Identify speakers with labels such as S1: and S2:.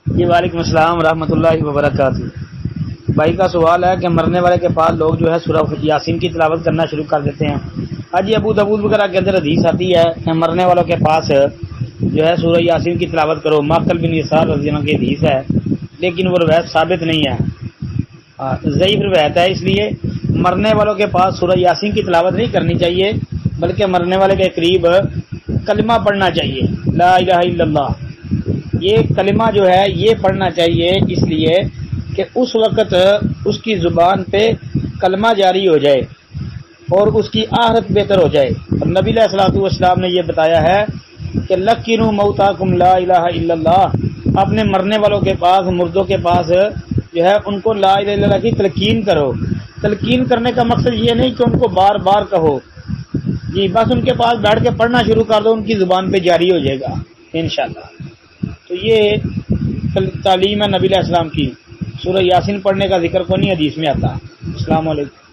S1: جی وعلیکم السلام ورحمۃ اللہ وبرکاتہ۔ بھائی کا سوال ہے کہ مرنے والے کے پاس لوگ جو ہے سورہ یاسین کی تلاوت کرنا شروع کر دیتے ہیں۔ حاجی ابو داؤد وغیرہ کے اندر حدیث آتی ہے کہ مرنے والوں کے پاس جو ہے سورہ یاسین کی تلاوت کرو، ماقل بن یسار رضی اللہ عنہ کی حدیث ہے، لیکن وہ روایت ثابت نہیں ہے، ضعیف روایت ہے۔ اس لیے مرنے والوں کے پاس سورہ یاسین کی تلاوت نہیں کرنی چاہیے، بلکہ مرنے والے کے قریب کلمہ پڑھنا چاہیے، لا الہ الا اللہ۔ یہ کلمہ جو ہے یہ پڑھنا چاہیے اس لیے کہ اس وقت اس کی زبان پہ کلمہ جاری ہو جائے اور اس کی آخرت بہتر ہو جائے۔ اور نبی علیہ الصلوۃ والسلام نے یہ بتایا ہے کہ لقنوا موتاکم لا الہ الا اللہ، اپنے مرنے والوں کے پاس، مردوں کے پاس جو ہے ان کو لا الہ الا اللہ کی تلقین کرو۔ تلقین کرنے کا مقصد یہ نہیں کہ ان کو بار بار کہو، جی بس ان کے پاس بیٹھ کے پڑھنا شروع کر دو، ان کی زبان پہ جاری ہو جائے گا انشاءاللہ۔ تو یہ تعلیم ہے نبی علیہ السلام کی۔ سورہ یاسین پڑھنے کا ذکر کو نہیں حدیث میں آتا۔ السلام علیکم۔